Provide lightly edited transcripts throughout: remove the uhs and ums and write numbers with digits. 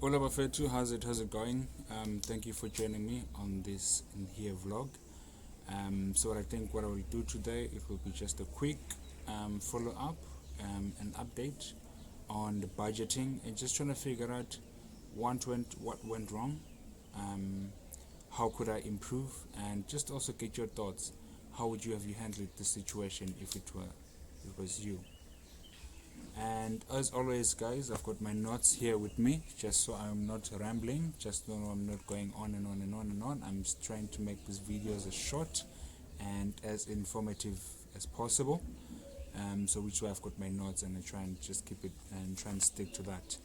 Hola Bafetu, how's it going? Thank you for joining me on this in here vlog. So what I will do today, it will be just a quick follow up and update on the budgeting and just trying to figure out what went wrong, um, how could I improve, and just also get your thoughts. How would you have handled the situation if it was you? And as always, guys, I've got my notes here with me, just so I'm not rambling, just so I'm not going on and on and on and on. I'm just trying to make these videos as short and as informative as possible. So which way I've got my notes, and I try and just keep it and try and stick to that.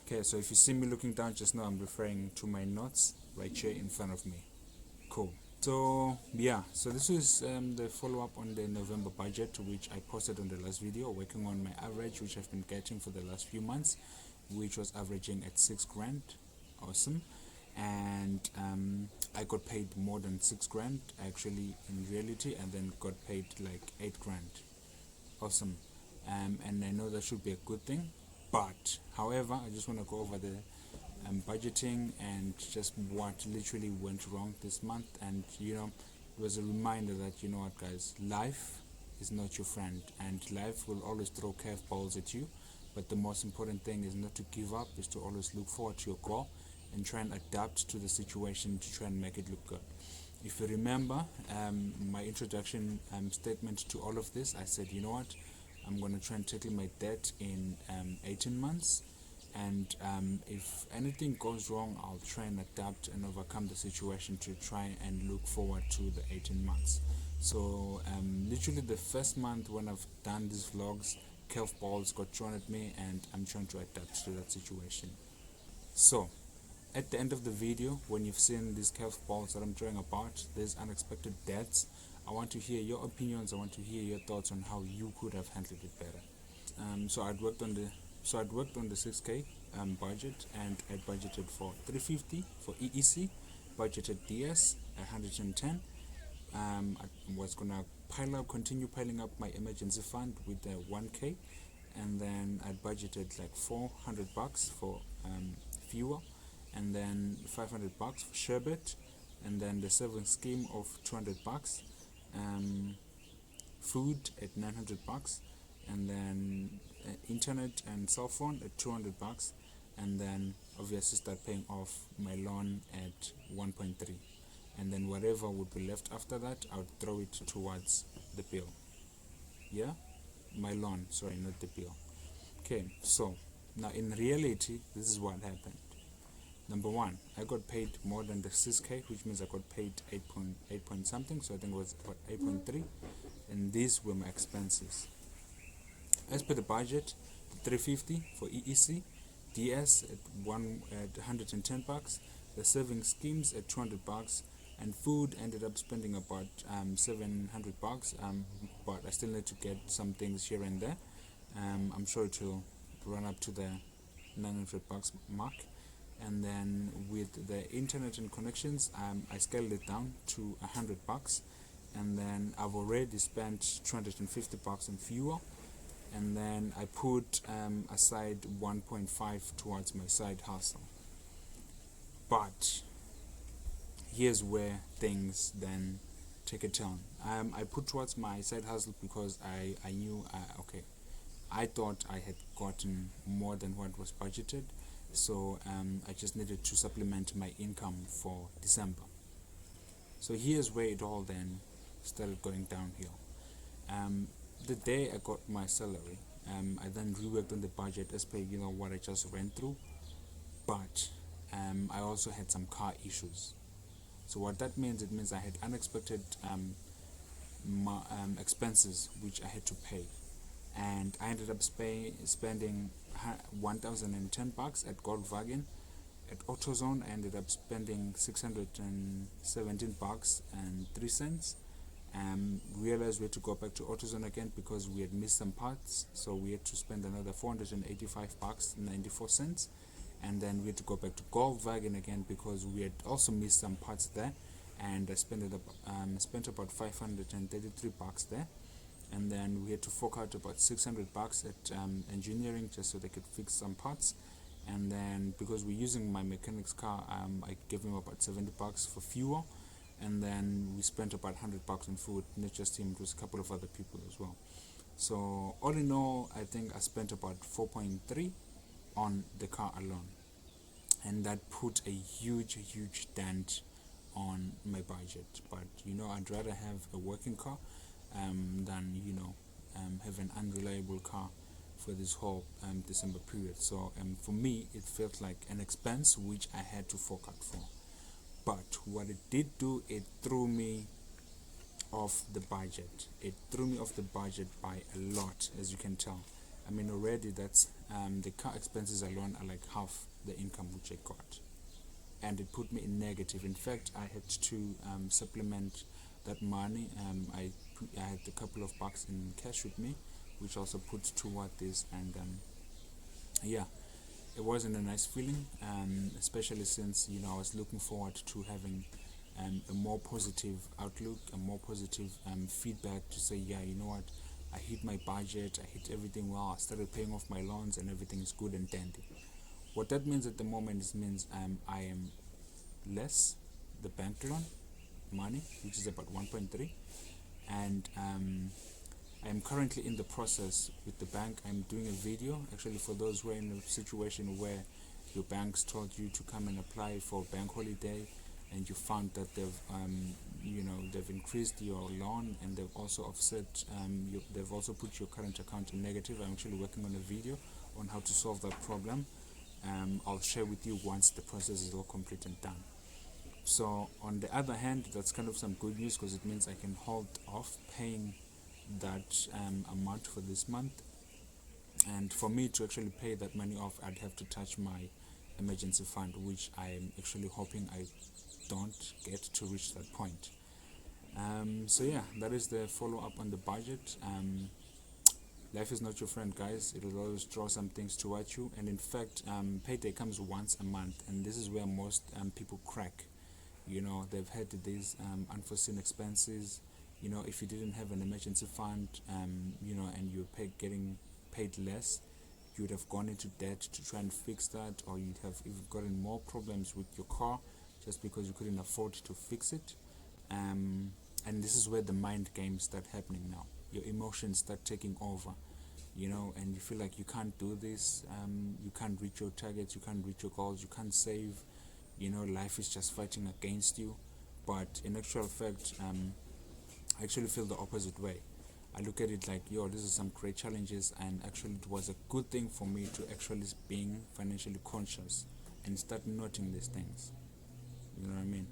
Okay, so if you see me looking down, just know I'm referring to my notes right here in front of me. Cool. So yeah, so this is the follow-up on the November budget, which I posted on the last video, working on my average, which I've been getting for the last few months, which was averaging at 6 grand. Awesome. And I got paid more than 6 grand actually in reality, and then got paid like 8 grand. Awesome. And I know that should be a good thing, but however, I just want to go over the budgeting and just what literally went wrong this month. And it was a reminder that, you know what, guys, life is not your friend, and life will always throw curveballs at you. But the most important thing is not to give up, is to always look forward to your goal and try and adapt to the situation to try and make it look good. If you remember my introduction statement to all of this, I said, you know what, I'm going to try and tackle my debt in 18 months. And if anything goes wrong, I'll try and adapt and overcome the situation to try and look forward to the 18 months. So literally the first month when I've done these vlogs, curveballs got thrown at me, and I'm trying to adapt to that situation. So at the end of the video, when you've seen these curveballs that I'm drawing about, these unexpected deaths, I want to hear your opinions. I want to hear your thoughts on how you could have handled it better. So I'd worked on the 6k budget, and I budgeted for 350 for EEC, budgeted DS 110. I was gonna continue piling up my emergency fund with the 1k, and then I budgeted like 400 bucks for fuel, and then 500 bucks for sherbet, and then the saving scheme of 200 bucks, food at 900 bucks, and then internet and cell phone at 200 bucks, and then obviously start paying off my loan at 1.3, and then whatever would be left after that, I would throw it towards the bill. Yeah, my loan, sorry, not the bill. Okay, so now in reality, this is what happened. Number one, I got paid more than the 6k, which means I got paid 8 point something, so I think it was about 8.3, and these were my expenses. As per the budget, the 350 for EEC, DS at 110 bucks, the saving schemes at 200 bucks, and food ended up spending about 700 bucks. But I still need to get some things here and there. I'm sure it will run up to the 900 bucks mark. And then with the internet and connections, I scaled it down to 100 bucks, and then I've already spent 250 bucks on fuel. And then I put aside 1.5 towards my side hustle. But here's where things then take a turn. I put towards my side hustle because I knew, I thought I had gotten more than what was budgeted. So I just needed to supplement my income for December. So here's where it all then started going downhill. The day I got my salary, I then reworked on the budget as per what I just went through, but I also had some car issues. So what that means, it means I had unexpected expenses which I had to pay, and I ended up spending 1,010 bucks at Volkswagen. At AutoZone, I ended up spending 617 bucks and 3 cents. Realized we had to go back to AutoZone again because we had missed some parts, so we had to spend another 485 bucks and 94 cents. And then we had to go back to Volkswagen again because we had also missed some parts there, and I spent about 533 bucks there. And then we had to fork out about 600 bucks at engineering just so they could fix some parts. And then because we're using my mechanic's car, I gave him about $70 for fuel, and then we spent about $100 on food. Not just him, it was a couple of other people as well. So all in all, I think I spent about 4.3 on the car alone, and that put a huge dent on my budget. But I'd rather have a working car than have an unreliable car for this whole December period. So for me, it felt like an expense which I had to fork out for. But what it did do, it threw me off the budget. It threw me off the budget by a lot, as you can tell. I mean, already that's the car expenses alone are like half the income which I got, and it put me in negative. In fact, I had to supplement that money. I had a couple of bucks in cash with me, which also put toward this, and yeah, it wasn't a nice feeling, especially since I was looking forward to having a more positive outlook, a more positive feedback to say, yeah, you know what, I hit my budget, I hit everything well, I started paying off my loans, and everything is good and dandy. What that means at the moment means I am less the bank loan money, which is about 1.3, and I am currently in the process with the bank. I'm doing a video actually for those who are in a situation where your banks told you to come and apply for bank holiday, and you found that they've increased your loan, and they've also offset they've also put your current account in negative. I'm actually working on a video on how to solve that problem. I'll share with you once the process is all complete and done. So on the other hand, that's kind of some good news, because it means I can hold off paying that amount for this month. And for me to actually pay that money off, I'd have to touch my emergency fund, which I'm actually hoping I don't get to reach that point. So yeah, that is the follow-up on the budget. Life is not your friend, guys. It will always throw some things towards you, and in fact, payday comes once a month, and this is where most people crack. They've had these unforeseen expenses. If you didn't have an emergency fund, and you're getting paid less, you would have gone into debt to try and fix that, or you'd have even gotten more problems with your car just because you couldn't afford to fix it. And this is where the mind games start happening now. Your emotions start taking over, and you feel like you can't do this, you can't reach your targets, you can't reach your goals, you can't save, life is just fighting against you. But in actual fact, I actually feel the opposite way. I look at it like, this is some great challenges, and actually it was a good thing for me to actually being financially conscious and start noting these things. You know what I mean?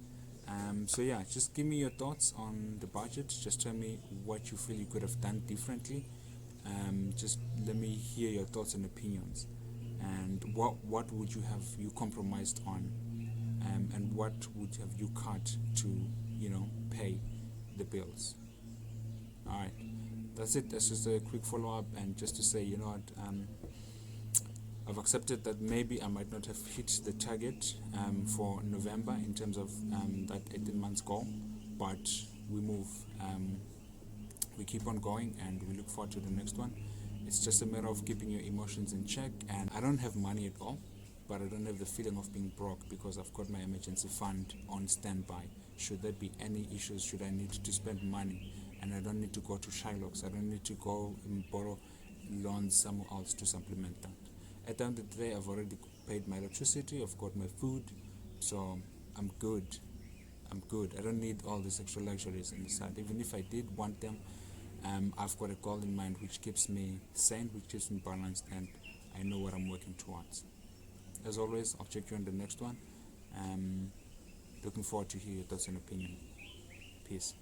So yeah, just give me your thoughts on the budget. Just tell me what you feel you could have done differently. Just let me hear your thoughts and opinions, and what would you have you compromised on, and what would have you cut to pay the bills. Alright, that's it. That's just a quick follow-up, and just to say, I've accepted that maybe I might not have hit the target for November in terms of that 18 months goal, but we move. We keep on going, and we look forward to the next one. It's just a matter of keeping your emotions in check. And I don't have money at all, but I don't have the feeling of being broke, because I've got my emergency fund on standby. Should there be any issues, should I need to spend money, and I don't need to go to Shylocks, I don't need to go and borrow loans somewhere else to supplement that. At the end of the day, I've already paid my electricity, I've got my food, so I'm good. I don't need all these extra luxuries in the side. Even if I did want them, I've got a goal in mind which keeps me sane, which keeps me balanced, and I know what I'm working towards. As always, I'll check you on the next one. Looking forward to hear your thoughts and opinion. Peace.